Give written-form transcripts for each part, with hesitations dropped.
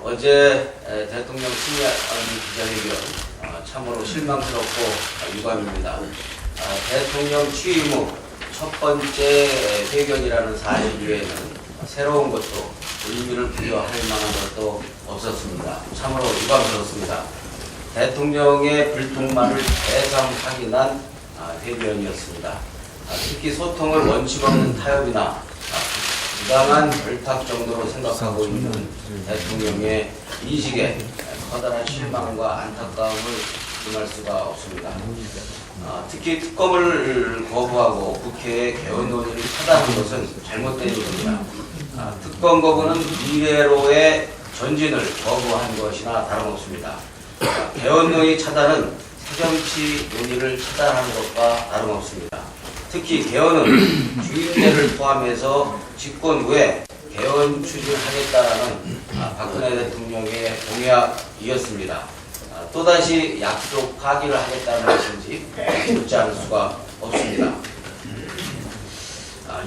어제 대통령 친일 기자회견 참으로 실망스럽고 유감입니다. 대통령 취임 후 첫 번째 회견이라는 사실 외에는 새로운 것도 의미를 부여할 만한 것도 없었습니다. 참으로 유감스럽습니다. 대통령의 불통만을 대상 확인한 회견이었습니다. 특히 소통을 원칙 없는 타협이나 부당한 결탁 정도로 생각하고 있는 대통령의 인식에 커다란 실망과 안타까움을 금할 수가 없습니다. 특히 특검을 거부하고 국회의 개헌 논의를 차단한 것은 잘못된 일입니다. 특검 거부는 미래로의 전진을 거부한 것이나 다름없습니다. 개헌 논의 차단은 새정치 논의를 차단하는 것과 다름없습니다. 특히 개헌은 주임대를 포함해서 집권 후에 개헌 추진하겠다라는 박근혜 대통령의 공약이었습니다. 또다시 약속 파기를 하겠다는 것인지 묻지 않을 수가 없습니다.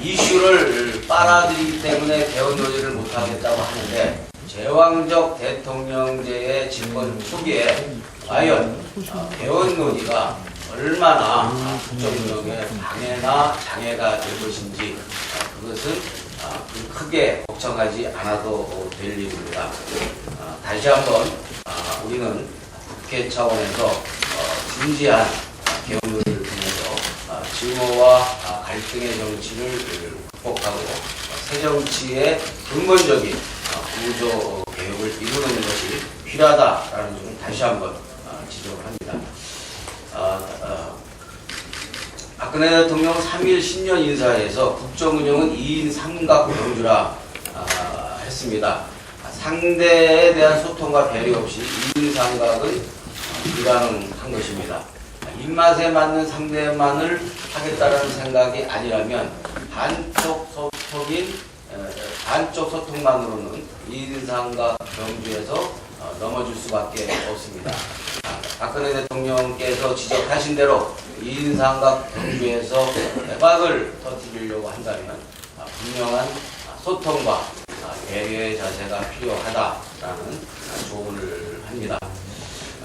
이슈를 빨아들이기 때문에 개헌 논의를 못하겠다고 하는데 제왕적 대통령제의 집권 초기에 과연 개헌 논의가 얼마나 국정운영에 방해나 장애가 될 것인지 그것은 크게 걱정하지 않아도 될 일입니다. 다시 한번 우리는 국회 차원에서 진지한 개헌 논의를 통해서 증오와 갈등의 정치를 극복하고 새정치의 근본적인 구조 개혁을 이루는 것이 필요하다라는 점을 다시 한번 지적을 합니다. 박근혜 대통령 3일 신년 인사에서 국정운영은 2인 삼각경주라 했습니다. 상대에 대한 소통과 배려 없이 2인 삼각은 불가능한 것입니다. 입맛에 맞는 상대만을 하겠다는 생각이 아니라면 반쪽 소통만으로는 2인 삼각 경주에서 넘어질 수밖에 없습니다. 박근혜 대통령께서 지적하신 대로 2인 삼각 경주에서 대박을 터뜨리려고 한다면 분명한 소통과 배려의 자세가 필요하다라는 조언을 합니다.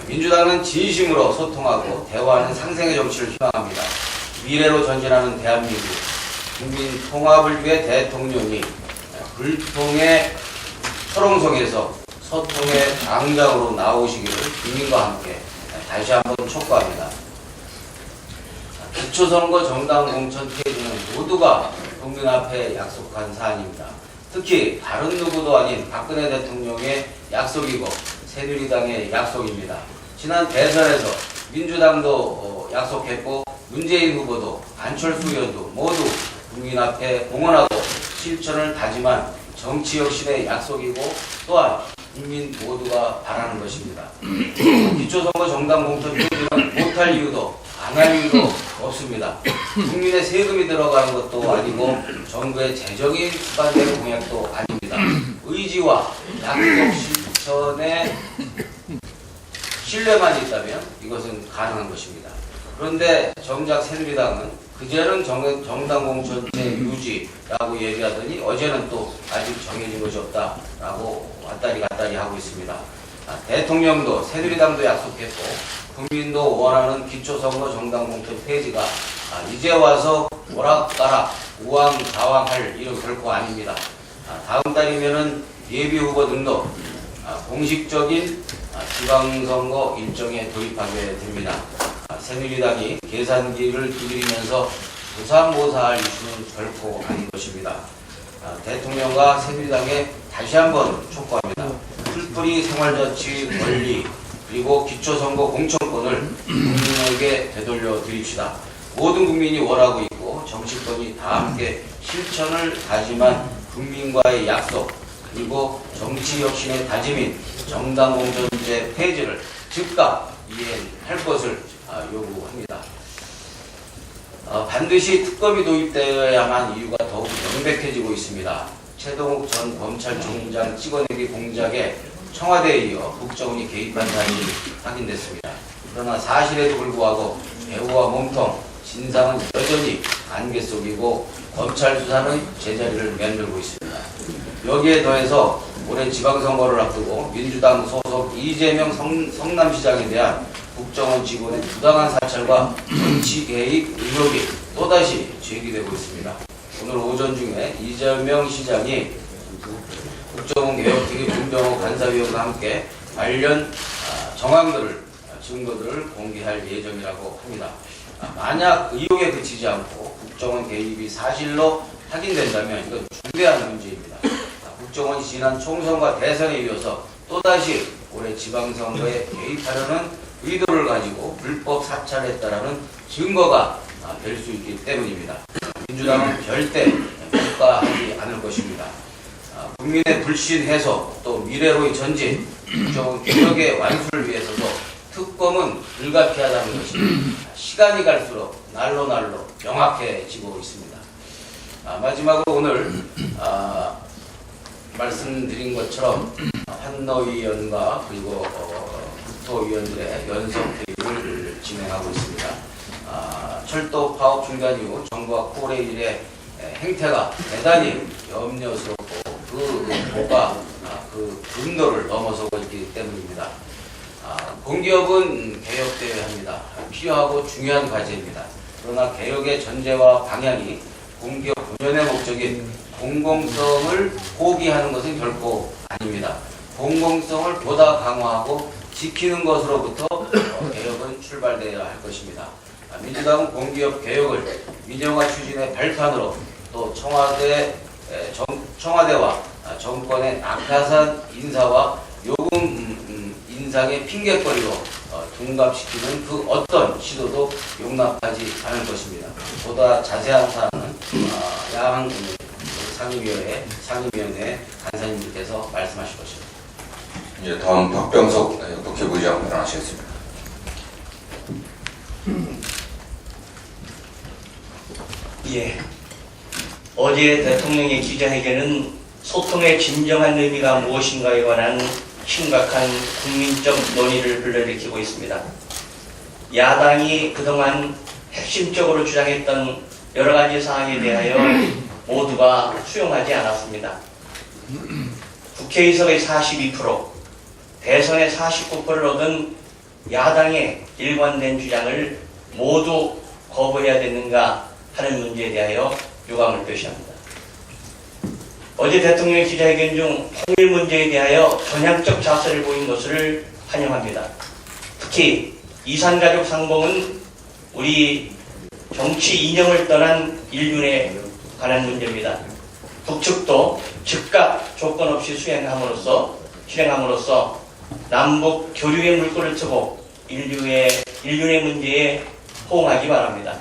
민주당은 진심으로 소통하고 대화하는 상생의 정치를 희망합니다. 미래로 전진하는 대한민국, 국민 통합을 위해 대통령이 불통의 초롱성에서 소통의 당장으로 나오시기를 국민과 함께 다시 한번 촉구합니다. 기초선거 정당 공천 폐지는 모두가 국민 앞에 약속한 사안입니다. 특히 다른 누구도 아닌 박근혜 대통령의 약속이고 새누리당의 약속입니다. 지난 대선에서 민주당도 약속했고 문재인 후보도 안철수 의원도 모두 국민 앞에 공언하고 실천을 다짐한 정치 혁신의 약속이고 또한 국민 모두가 바라는 것입니다. 기초선거 정당 공천 폐지는 못할 이유도 안 할 이유도 없습니다. 국민의 세금이 들어가는 것도 아니고 정부의 재정이 수반되는 공약도 아닙니다. 의지와 약속 실천에 신뢰만 있다면 이것은 가능한 것입니다. 그런데 정작 새누리당은 그제는 정당 공천제 유지라고 얘기하더니 어제는 또 아직 정해진 것이 없다라고 왔다리 갔다리 하고 있습니다. 대통령도 새누리당도 약속했고 국민도 원하는 기초선거 정당 공천 폐지가 이제 와서 오락가락 우왕좌왕할 일은 결코 아닙니다. 다음 달이면은 예비 후보 등도 공식적인 지방선거 일정에 돌입하게 됩니다. 새누리당이 계산기를 두드리면서 무사모사할 이슈는 결코 아닌 것입니다. 대통령과 새누리당에 다시 한번 촉구합니다. 풀뿌리 생활자치 권리 그리고 기초선거 공천권을 국민에게 되돌려 드립시다. 모든 국민이 원하고 있고 정치권이 다 함께 실천을 다짐한 국민과의 약속 그리고 정치 혁신의 다짐인 정당 공천제 폐지를 즉각 이행할 것을 요구합니다. 반드시 특검이 도입되어야만 이유가 더욱 명백해지고 있습니다. 최동욱 전 검찰총장 찍어내기 공작에 청와대에 이어 국정원이 개입한 사실이 확인됐습니다. 그러나 사실에도 불구하고 배후와 몸통, 진상은 여전히 안개 속이고 검찰 수사는 제자리를 맴돌고 있습니다. 여기에 더해서 올해 지방선거를 앞두고 민주당 소속 이재명 성남시장에 대한 국정원 직원의 부당한 사찰과 정치 개입 의혹이 또다시 제기되고 있습니다. 오늘 오전 중에 이재명 시장이 국정원 개혁 등의 문병호 간사위원과 함께 관련 증거들을 공개할 예정이라고 합니다. 만약 의혹에 그치지 않고 국정원 개입이 사실로 확인된다면 이건 중대한 문제입니다. 국정원이 지난 총선과 대선에 이어서 또다시 올해 지방선거에 개입하려는 의도를 가지고 불법 사찰했다라는 증거가 될 수 있기 때문입니다. 민주당은 절대 평가하지 않을 것입니다. 국민의 불신 해소 또 미래로의 전진, 국정원 개혁의 완수를 위해서도 특검은 불가피하다는 것이 시간이 갈수록 날로 명확해지고 있습니다. 마지막으로 오늘 말씀드린 것처럼 환노위원과 그리고 국토위원들의 연석회의를 진행하고 있습니다. 철도 파업 중단 이후 정부와 코레일의 행태가 대단히 염려스럽고 그 의도가 그 분노를 넘어서고 있기 때문입니다. 공기업은 개혁되어야 합니다. 필요하고 중요한 과제입니다. 그러나 개혁의 전제와 방향이 공기업 본연의 목적인 공공성을 포기하는 것은 결코 아닙니다. 공공성을 보다 강화하고 지키는 것으로부터 개혁은 출발되어야 할 것입니다. 민주당은 공기업 개혁을 민영화 추진의 발판으로 또 청와대와 정권의 낙하산 인사와 요금 인상의 핑계거리로 둔갑시키는 그 어떤 시도도 용납하지 않을 것입니다. 보다 자세한 사항은 야당 상임위원회 간사님들께서 말씀하실 것입니다. 예, 다음 박병석 국회부의장 발언하시겠습니다. 예. 어제 대통령의 기자회견은 소통의 진정한 의미가 무엇인가에 관한 심각한 국민적 논의를 불러일으키고 있습니다. 야당이 그동안 핵심적으로 주장했던 여러 가지 사항에 대하여 모두가 수용하지 않았습니다. 국회의석의 42%, 대선의 49%를 얻은 야당의 일관된 주장을 모두 거부해야 되는가 하는 문제에 대하여 유감을 표시합니다. 어제 대통령의 기자회견 중 통일 문제에 대하여 전향적 자세를 보인 것을 환영합니다. 특히 이산가족 상봉은 우리 정치 이념을 떠난 인륜에 관한 문제입니다. 북측도 즉각 조건 없이 실행함으로써 남북 교류의 물꼬를 트고 인륜의 문제에 호응하기 바랍니다.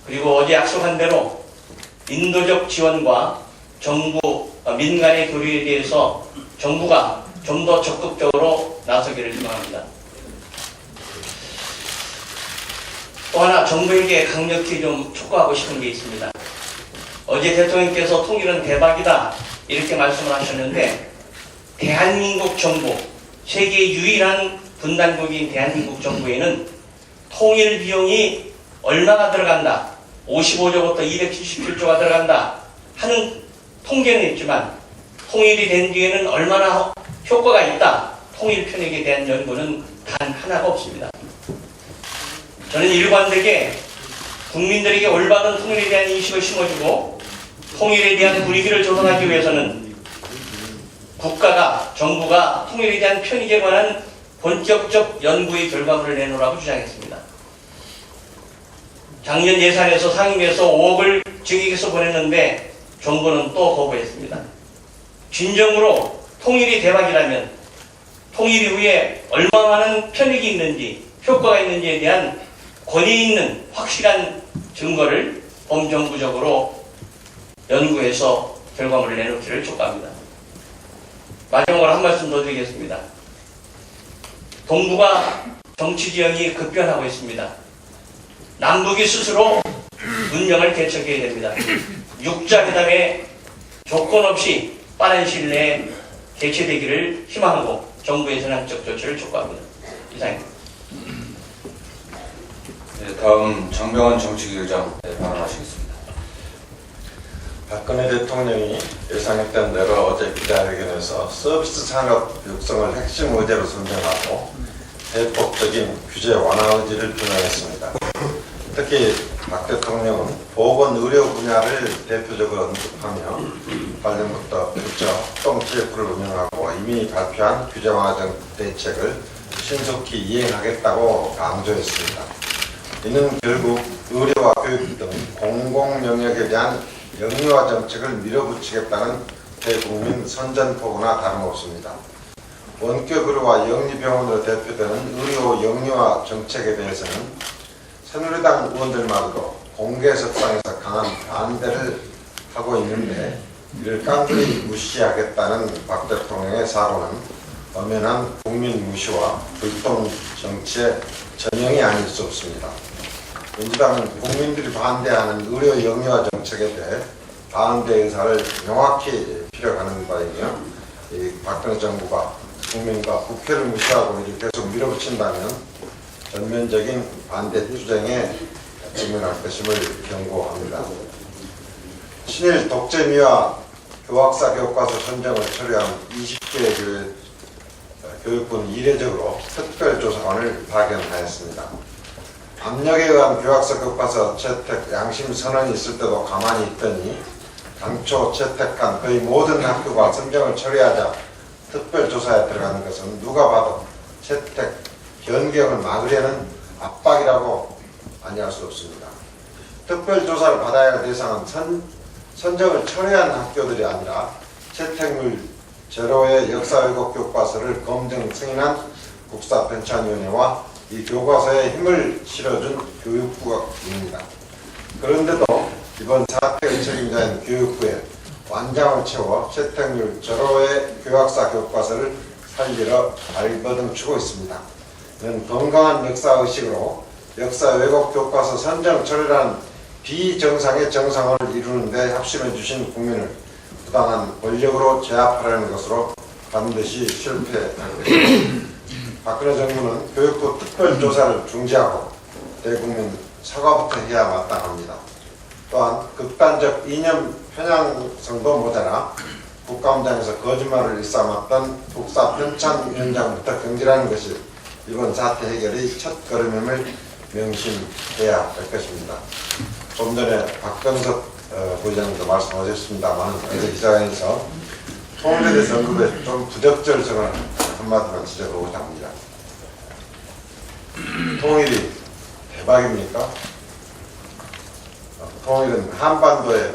그리고 어제 약속한 대로 인도적 지원과 정부 민간의 교류에 대해서 정부가 좀 더 적극적으로 나서기를 희망합니다. 또 하나 정부에게 강력히 좀 촉구하고 싶은 게 있습니다. 어제 대통령께서 통일은 대박이다 이렇게 말씀을 하셨는데 대한민국 정부, 세계 유일한 분단국인 대한민국 정부에는 통일 비용이 얼마가 들어간다, 55조부터 277조가 들어간다 하는 통계는 있지만 통일이 된 뒤에는 얼마나 효과가 있다, 통일 편익에 대한 연구는 단 하나가 없습니다. 저는 일관되게 국민들에게 올바른 통일에 대한 인식을 심어주고 통일에 대한 분위기를 조성하기 위해서는 국가가, 정부가 통일에 대한 편익에 관한 본격적 연구의 결과물을 내놓으라고 주장했습니다. 작년 예산에서 상임위에서 5억을 증액해서 보냈는데 정부는 또 거부했습니다. 진정으로 통일이 대박이라면 통일 이후에 얼마만한 편익이 있는지, 효과가 있는지에 대한 권위 있는 확실한 증거를 범정부적으로 연구해서 결과물을 내놓기를 촉구합니다. 마지막으로 한 말씀 더 드리겠습니다. 동북아 정치 지형이 급변하고 있습니다. 남북이 스스로 문명을 개척해야 됩니다. 육자회담에 조건 없이 빠른 시일 내에 개최되기를 희망하고 정부의 전향적 조치를 촉구합니다. 이상입니다. 네, 다음 장병환 정치기의장 발언하시겠습니다. 박근혜 대통령이 예상했던 대로 어제 기자회견에서 서비스 산업 육성을 핵심 의제로 선정하고 대폭적인 규제 완화 의지를 표명했습니다. 특히 박 대통령은 보건 의료 분야를 대표적으로 언급하며 관련부터 부처 협동 TF를 운영하고 이미 발표한 규제 완화 대책을 신속히 이행하겠다고 강조했습니다. 이는 결국 의료와 교육 등 공공 영역에 대한 영유아 정책을 밀어붙이겠다는 대국민 선전포고나 다름없습니다. 원격 의료와 영리병원으로 대표되는 의료 영유아 정책에 대해서는 새누리당 의원들마저도 공개 석상에서 강한 반대를 하고 있는데 이를 깡그리 무시하겠다는 박 대통령의 사고는 엄연한 국민 무시와 불통 정치의 전형이 아닐 수 없습니다. 민주당은 국민들이 반대하는 의료 영유아 정책에 대해 반대 의사를 명확히 피력하는 바이며 이 박근혜 정부가 국민과 국회를 무시하고 이를 계속 밀어붙인다면 전면적인 반대 투쟁에 직면할 것임을 경고합니다. 신일 독재미화 교학사 교과서 선정을 처리한 20개 교육부는 이례적으로 특별조사관을 파견하였습니다. 압력에 의한 교학사 교과서 채택 양심 선언이 있을 때도 가만히 있더니 당초 채택한 거의 모든 학교가 선정을 처리하자 특별조사에 들어가는 것은 누가 봐도 채택 변경을 막으려는 압박이라고 아니할 수 없습니다. 특별조사를 받아야 할 대상은 선정을 처리한 학교들이 아니라 채택률 제로의 역사 왜곡 교과서를 검증 승인한 국사편찬위원회와 이 교과서에 힘을 실어준 교육부입니다. 그런데도 이번 사태의 책임자인 교육부에 완장을 채워 채택률 제로의 교학사 교과서를 살리러 발버둥치고 있습니다. 이는 건강한 역사의식으로 역사 왜곡 교과서 선정 처리라는 비정상의 정상을 이루는데 합심해 주신 국민을 부당한 권력으로 제압하려는 것으로 반드시 실패할 것입니다. 박근혜 정부는 교육부 특별조사를 중지하고 대국민 사과부터 해야 마땅합니다. 또한 극단적 이념 편향성도 모자라 국감장에서 거짓말을 일삼았던 국사편찬위원장부터 경질하는 것이 이번 사태 해결의 첫 걸음임을 명심해야 할 것입니다. 좀 전에 박병석 부의장님도 말씀하셨습니다만 어제 기자회견에서 통일에 대해서 언급에 좀 부적절성을 한마디만 지적하고자 합니다. 통일이 대박입니까? 통일은 한반도의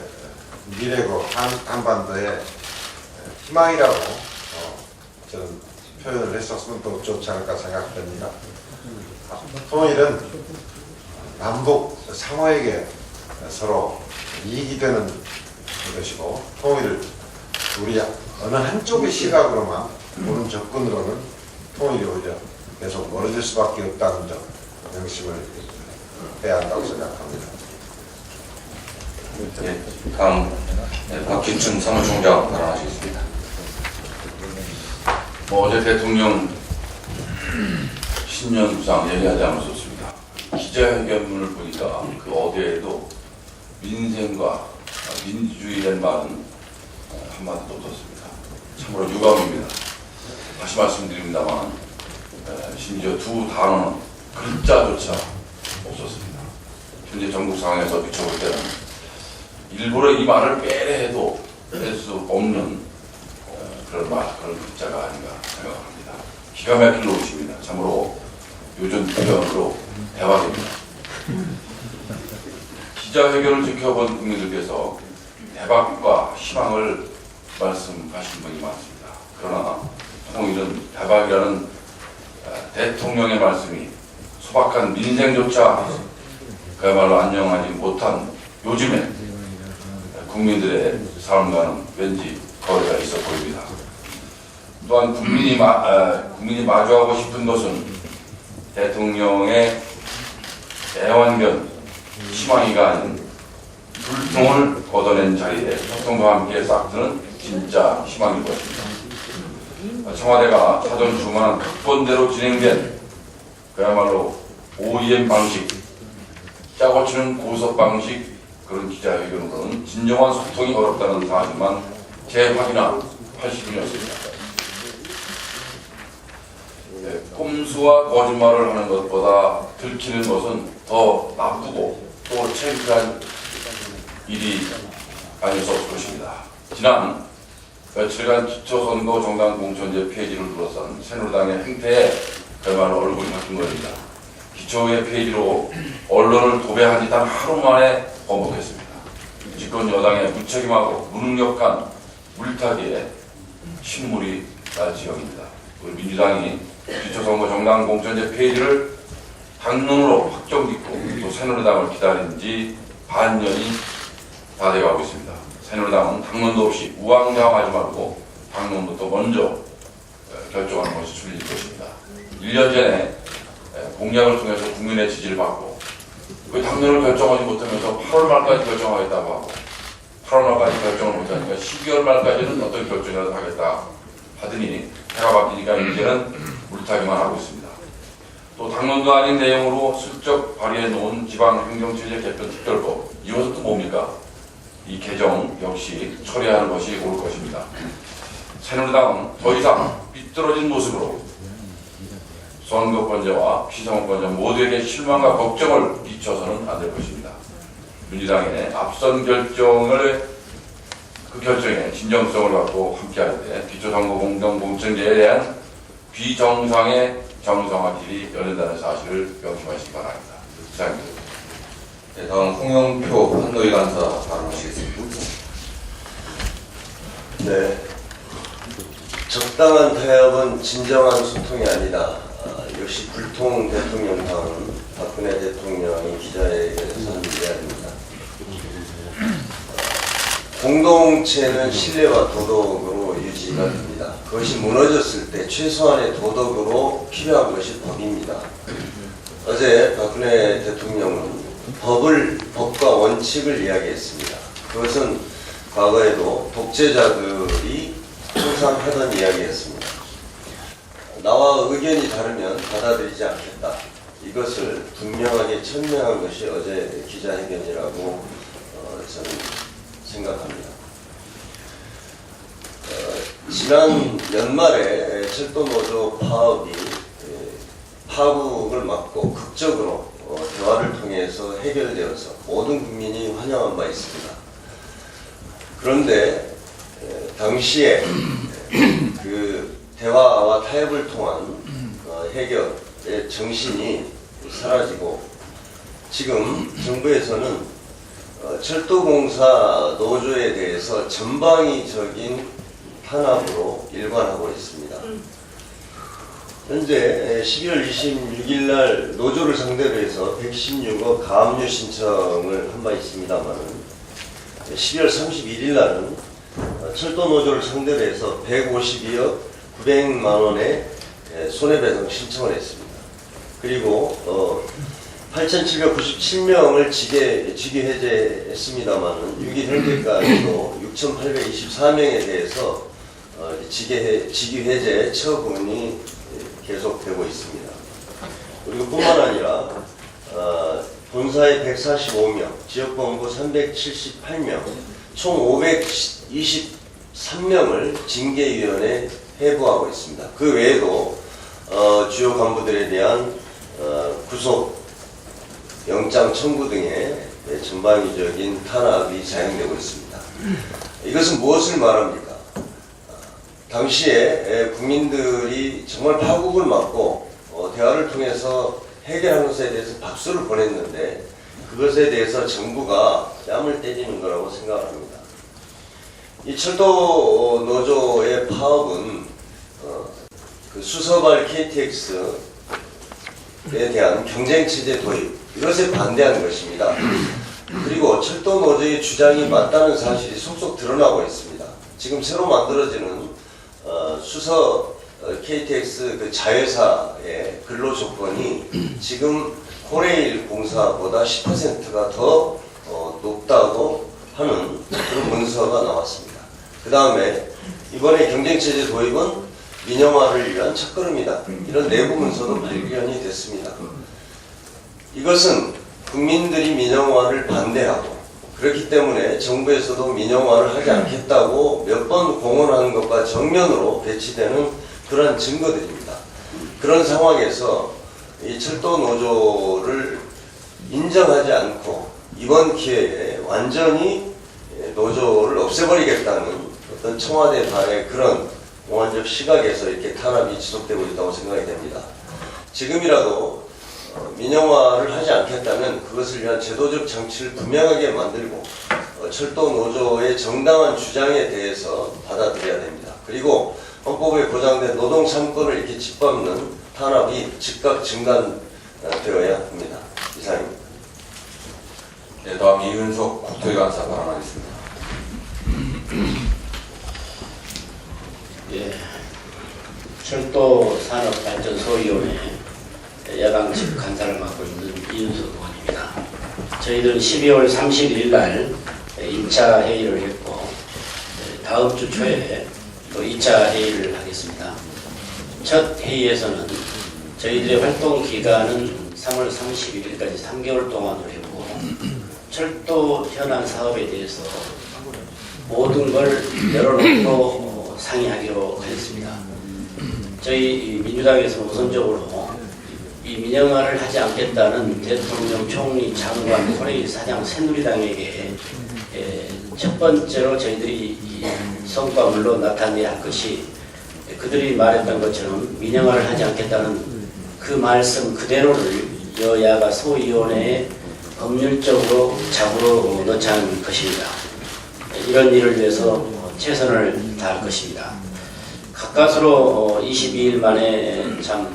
미래고 한반도의 희망이라고 저는 표현을 했었으면 더 좋지 않을까 생각됩니다. 통일은 남북 상호에게 서로 이익이 되는 것이고 통일을 우리 어느 한쪽의 시각으로만 보는 접근으로는 통일이 오히려 계속 멀어질 수밖에 없다는 점 명심을 해야 한다고 생각합니다. 네, 다음 박기춘 사무총장 발언하시겠습니다. 어제 대통령 신년 구상 얘기하지 않을 수 없습니다. 기자회견문을 보니까 그 어디에도 민생과 민주주의라는 말은 한마디도 없었습니다. 참으로 유감입니다. 다시 말씀드립니다만 심지어 두 단어는 글자조차 없었습니다. 현재 전국 상황에서 비춰볼 때는 일부러 이 말을 빼려 해도 뺄 수 없는 그런 글자가 아닌가 생각합니다. 기가 막힐 노릇입니다. 참으로 요즘 표현으로 대박입니다. 기자회견을 지켜본 국민들께서 대박과 희망을 말씀하신 분이 많습니다. 그러나 통일은 대박이라는 대통령의 말씀이 소박한 민생조차 그야말로 안녕하지 못한 요즘에 국민들의 삶과는 왠지 거리가 있어 보입니다. 또한 국민이 마주하고 싶은 것은 대통령의 애완견 희망이가 아닌 불통을 걷어낸 자리에 협통과 함께 싹트는 진짜 희망일 것입니다. 청와대가 사전 주문한 각본대로 진행된 그야말로 OEM 방식, 짜고 치는 고속 방식 그런 기자회견으로는 진정한 소통이 어렵다는 사실만 재확인한 80일이었습니다. 꼼수와 거짓말을 하는 것보다 들키는 것은 더 나쁘고 또 창피한 일이 아닐 수 없을 것입니다. 지난 며칠간 기초선거 정당 공천제 폐지를 둘러싼 새누리당의 행태에 그야말로 얼굴이 바뀐 것입니다. 기초의 폐지로 언론을 도배한 지 단 하루 만에 번복했습니다. 집권 여당의 무책임하고 무능력한 물타기에 신물이 날 지경입니다. 우리 민주당이 기초선거 정당 공천제 폐지를 당론으로 확정짓고 또 새누리당을 기다린 지 반년이 다 돼가고 있습니다. 새누리당은 당론도 없이 우왕좌왕하지 말고 당론부터 먼저 결정하는 것이 순리일 것입니다. 1년 전에 공약을 통해서 국민의 지지를 받고 그 당론을 결정하지 못하면서 8월 말까지 결정하겠다고 하고 8월 말까지 결정을 못하니까 12월 말까지는 어떤 결정이라도 하겠다 하더니 해가 바뀌니까 이제는 물타기만 하고 있습니다. 또 당론도 아닌 내용으로 슬쩍 발의해 놓은 지방행정체제 개편 특별법, 이것은 또 뭡니까? 이 개정 역시 처리하는 것이 옳을 것입니다. 새누리당은 더 이상 삐뚤어진 모습으로 선거권자와 피선거권자 모두에게 실망과 걱정을 끼쳐서는 안 될 것입니다. 민주당의 앞선 결정을 그 결정에 진정성을 갖고 함께할 때 기초선거 공정공천제에 대한 비정상의 정상화 길이 열린다는 사실을 명심하시기 바랍니다. 이상입니다. 네, 다음 홍영표 한노위 간사 발언하시겠습니다. 네. 적당한 타협은 진정한 소통이 아니다. 역시 불통 대통령당은 박근혜 대통령이 기자회견에서 한 이야기입니다. 공동체는 신뢰와 도덕으로 유지가 됩니다. 그것이 무너졌을 때 최소한의 도덕으로 필요한 것이 법입니다. 어제 박근혜 대통령은 법과 원칙을 이야기했습니다. 그것은 과거에도 독재자들이 항상 하던 이야기였습니다. 나와 의견이 다르면 받아들이지 않겠다. 이것을 분명하게 천명한 것이 어제 기자회견이라고 저는 생각합니다. 지난 연말에 철도노조 파업이 파국을 막고 극적으로 대화를 통해서 해결되어서 모든 국민이 환영한 바 있습니다. 그런데 당시에 그 대화와 타협을 통한 해결의 정신이 사라지고 지금 정부에서는 철도공사 노조에 대해서 전방위적인 탄압으로 일관하고 있습니다. 현재 12월 26일 날 노조를 상대로 해서 116억 가압류 신청을 한 바 있습니다만 12월 31일 날은 철도 노조를 상대로 해서 152억 900만 원의 손해배상 신청을 했습니다. 그리고 8,797명을 직위 해제했습니다만 6일 현재까지도 6,824명에 대해서 직위 해제 처분이 계속되고 있습니다. 그리고 뿐만 아니라 본사의 145명, 지역본부 378명, 총 523명을 징계위원회에 해부하고 있습니다. 그 외에도 주요 간부들에 대한 구속, 영장 청구 등의 전방위적인 탄압이 자행되고 있습니다. 이것은 무엇을 말합니까? 당시에 국민들이 정말 파국을 맞고 대화를 통해서 해결한 것에 대해서 박수를 보냈는데 그것에 대해서 정부가 뺨을 때리는 거라고 생각합니다. 이 철도 노조의 파업은 그 수서발 KTX에 대한 경쟁체제 도입, 이것에 반대하는 것입니다. 그리고 철도 노조의 주장이 맞다는 사실이 속속 드러나고 있습니다. 지금 새로 만들어지는 수서 KTX 그 자회사의 근로 조건이 지금 코레일 공사보다 10%가 더 높다고 하는 그런 문서가 나왔습니다. 그 다음에 이번에 경쟁체제 도입은 민영화를 위한 첫걸음이다. 이런 내부 문서도 발견이 됐습니다. 이것은 국민들이 민영화를 반대하고 그렇기 때문에 정부에서도 민영화를 하지 않겠다고 몇 번 공언하는 것과 정면으로 배치되는 그러한 증거들입니다. 그런 상황에서 이 철도 노조를 인정하지 않고 이번 기회에 완전히 노조를 없애버리겠다는 어떤 청와대 반의 그런 공안적 시각에서 이렇게 탄압이 지속되고 있다고 생각이 됩니다. 지금이라도 민영화를 하지 않겠다면 그것을 위한 제도적 장치를 분명하게 만들고 철도 노조의 정당한 주장에 대해서 받아들여야 됩니다. 그리고 헌법에 보장된 노동 3권을 이렇게 짓밟는 탄압이 즉각 중단되어야 합니다. 이상입니다. 네, 다음 이윤석 국토위간사 발언하겠습니다. 예, 철도산업발전소위원회 야당직 간사를 맡고 있는 이윤석 의원입니다. 저희들은 12월 31일 날 1차 회의를 했고 다음 주 초에 또 2차 회의를 하겠습니다. 첫 회의에서는 저희들의 활동 기간은 3월 31일까지 3개월 동안으로 했고 철도 현안 사업에 대해서 모든 걸 열어놓고 상의하기로 하였습니다. 저희 민주당에서는 우선적으로 이 민영화를 하지 않겠다는 대통령, 총리, 장관, 코레일 사장, 새누리당에게 첫 번째로 저희들이 이 성과물로 나타내야 할 것이 그들이 말했던 것처럼 민영화를 하지 않겠다는 그 말씀 그대로를 여야가 소위원회에 법률적으로 자구로 넣자는 것입니다. 이런 일을 위해서 최선을 다할 것입니다. 가까스로 22일 만에 참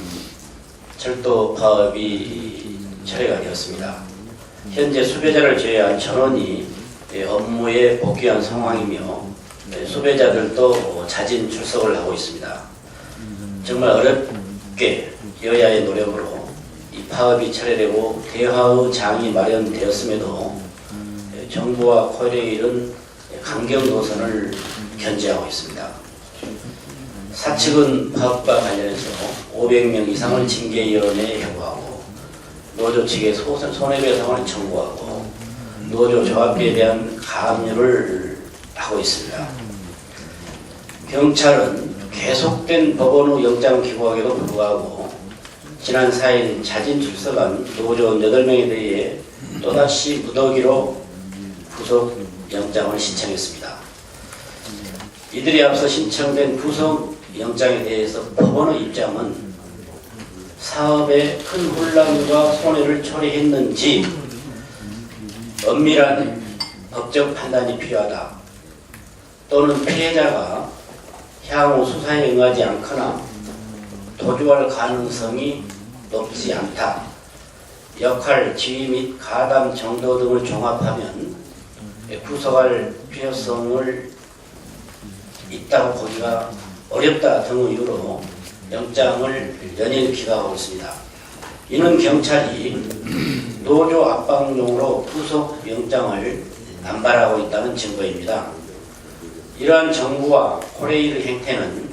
철도 파업이 철회가 되었습니다. 현재 수배자를 제외한 전원이 업무에 복귀한 상황이며 수배자들도 자진 출석을 하고 있습니다. 정말 어렵게 여야의 노력으로 이 파업이 철회되고 대화의 장이 마련되었음에도 정부와 코레일은 강경 노선을 견지하고 있습니다. 사측은 파업과 관련해서 500명 이상을 징계위원회에 요구하고 노조 측에 손해배상을 청구하고 노조 조합비에 대한 가압류를 하고 있습니다. 경찰은 계속된 법원 후 영장 기고하기도 불구하고 지난 4일 자진 출석한 노조 8명에 대해 또다시 무더기로 구속 영장을 신청했습니다. 이들이 앞서 신청된 구속 영장에 대해서 법원의 입장은 사업에 큰 혼란과 손해를 초래했는지 엄밀한 법적 판단이 필요하다. 또는 피해자가 향후 수사에 응하지 않거나 도주할 가능성이 높지 않다. 역할, 지위 및 가담 정도 등을 종합하면 구속할 필요성을 있다고 보기가 어렵다 등의 이유로 영장을 연일 기각하고 있습니다. 이는 경찰이 노조 압박용으로 구속 영장을 남발하고 있다는 증거입니다. 이러한 정부와 코레일의 행태는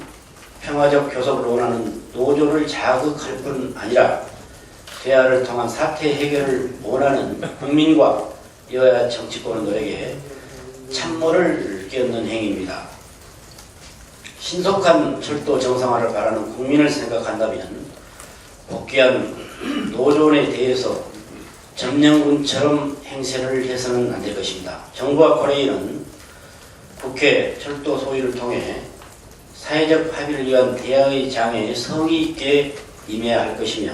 평화적 교섭을 원하는 노조를 자극할 뿐 아니라 대화를 통한 사태 해결을 원하는 국민과 여야 정치권의 노력에 참모를 끼얹는 행위입니다. 신속한 철도 정상화를 바라는 국민을 생각한다면 복귀한 노조원에 대해서 점령군처럼 행세를 해서는 안 될 것입니다. 정부와 코레일은 국회 철도 소위를 통해 사회적 합의를 위한 대화의 장에 성의 있게 임해야 할 것이며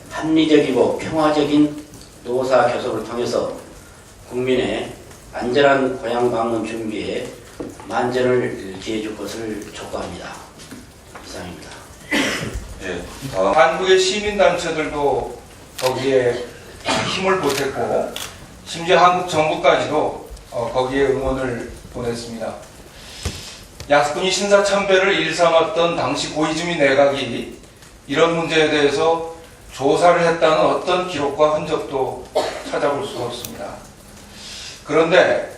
합리적이고 평화적인 노사 교섭을 통해서 국민의 안전한 고향 방문 준비에 만전을 기해 줄 것을 촉구합니다. 이상입니다. 네, 다음 한국의 시민단체들도 거기에 힘을 보탰고 심지어 한국 정부까지도 거기에 응원을 보냈습니다. 약속군이 신사참배를 일삼았던 당시 고이즈미 내각이 이런 문제에 대해서 조사를 했다는 어떤 기록과 흔적도 찾아볼 수가 없습니다. 그런데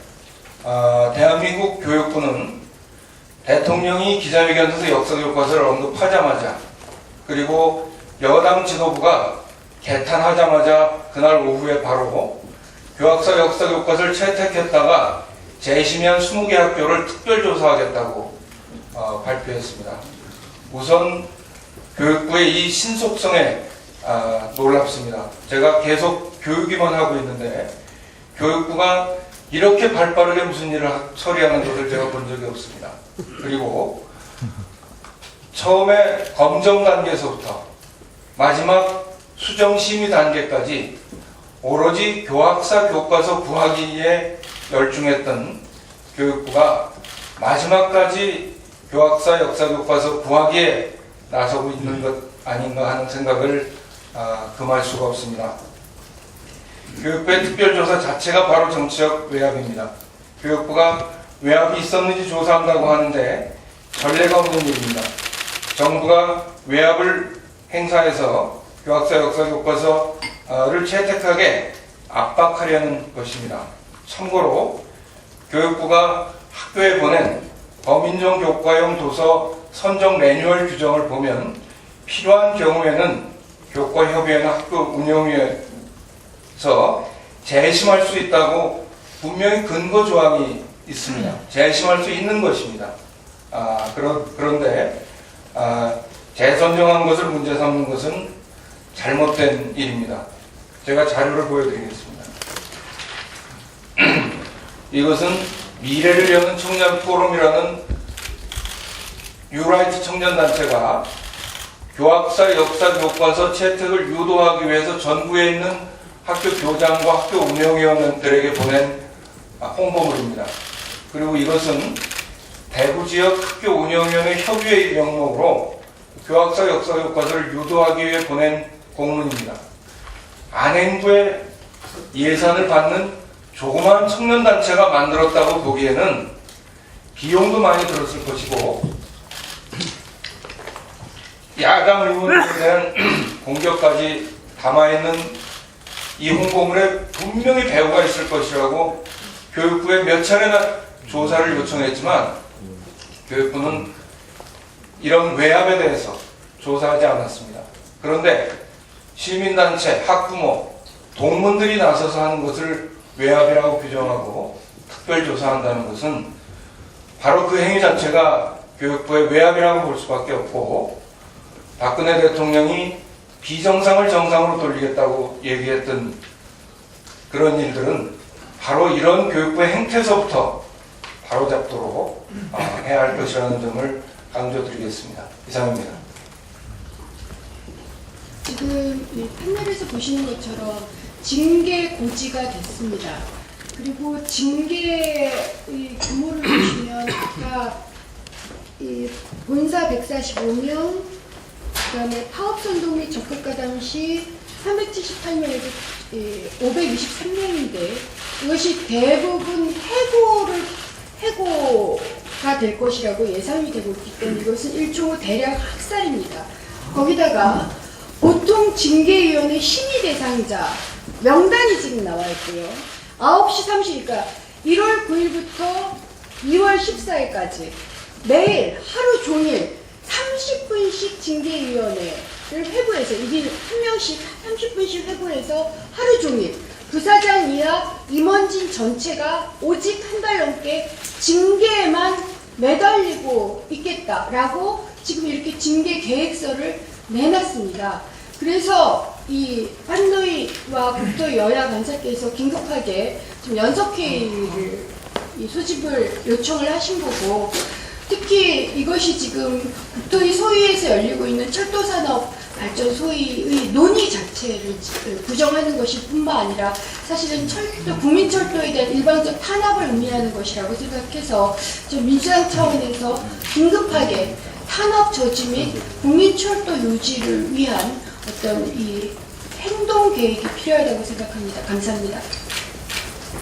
대한민국 교육부는 대통령이 기자회견에서 역사교과서를 언급하자마자 그리고 여당 지도부가 개탄하자마자 그날 오후에 바로 교학사 역사 교과서를 채택했다가 재심의한 20개 학교를 특별조사하겠다고 발표했습니다. 우선 교육부의 이 신속성에 놀랍습니다. 제가 계속 교육위만 하고 있는데 교육부가 이렇게 발빠르게 무슨 일을 처리하는 것을 제가 본 적이 없습니다. 그리고 처음에 검정 단계에서부터 마지막 수정심의 단계까지 오로지 교학사 교과서 구하기에 열중했던 교육부가 마지막까지 교학사 역사 교과서 구하기에 나서고 있는 것 아닌가 하는 생각을 금할 수가 없습니다. 교육부의 특별조사 자체가 바로 정치적 외압입니다. 교육부가 외압이 있었는지 조사한다고 하는데 전례가 없는 일입니다. 정부가 외압을 행사해서 교학사 역사 교과서를 채택하게 압박하려는 것입니다. 참고로 교육부가 학교에 보낸 범인정 교과용 도서 선정 매뉴얼 규정을 보면 필요한 경우에는 교과협의회나 학교 운영위에서 재심할 수 있다고 분명히 근거 조항이 있습니다. 재심할 수 있는 것입니다. 그런데 재선정한 것을 문제 삼는 것은 잘못된 일입니다. 제가 자료를 보여드리겠습니다. 이것은 미래를 여는 청년 포럼이라는 뉴라이트 청년단체가 교학사 역사 교과서 채택을 유도하기 위해서 전국에 있는 학교 교장과 학교 운영위원들에게 보낸 홍보물입니다. 그리고 이것은 대구 지역 학교 운영위원회 협의회의 명목으로 교학사 역사 교과서를 유도하기 위해 보낸 공문입니다. 안행부의 예산을 받는 조그마한 청년단체가 만들었다고 보기에는 비용도 많이 들었을 것이고 야당 의원에 대한 공격까지 담아있는 이 홍보물에 분명히 배후가 있을 것이라고 교육부에 몇 차례나 조사를 요청했지만 교육부는 이런 외압에 대해서 조사하지 않았습니다. 그런데 시민단체, 학부모, 동문들이 나서서 하는 것을 외압이라고 규정하고 특별조사한다는 것은 바로 그 행위 자체가 교육부의 외압이라고 볼 수밖에 없고 박근혜 대통령이 비정상을 정상으로 돌리겠다고 얘기했던 그런 일들은 바로 이런 교육부의 행태에서부터 바로잡도록 해야 할 것이라는 점을 강조드리겠습니다. 이상입니다. 지금 이 판넬에서 보시는 것처럼 징계 고지가 됐습니다. 그리고 징계의 규모를 보시면 아까 이 본사 145명, 그다음에 파업선동 및 적극가담 시 378명에서 523명인데 이것이 대부분 해고가 될 것이라고 예상이 되고 있기 때문에 이것은 일종의 대략 학살입니다. 거기다가 보통 징계위원회 심의 대상자 명단이 지금 나와 있고요. 9시 30분, 그러니까 1월 9일부터 2월 14일까지 매일 하루 종일 30분씩 징계위원회를 회부해서 이게 한 명씩 30분씩 회부해서 하루 종일 부사장 이하 임원진 전체가 오직 한 달 넘게 징계에만 매달리고 있겠다라고 지금 이렇게 징계 계획서를 내놨습니다. 그래서 이 판노위와 국토위 여야 간사께서 긴급하게 좀 연석회의를 소집을 요청을 하신 거고, 특히 이것이 지금 국토위 소위에서 열리고 있는 철도산업 발전 소위의 논의 자체를 부정하는 것일 뿐만 아니라 사실은 국민철도에 대한 일방적 탄압을 의미하는 것이라고 생각해서 좀 민주당 차원에서 긴급하게 탄압 저지 및 국민철도 유지를 위한 어떤 이 행동 계획이 필요하다고 생각합니다. 감사합니다.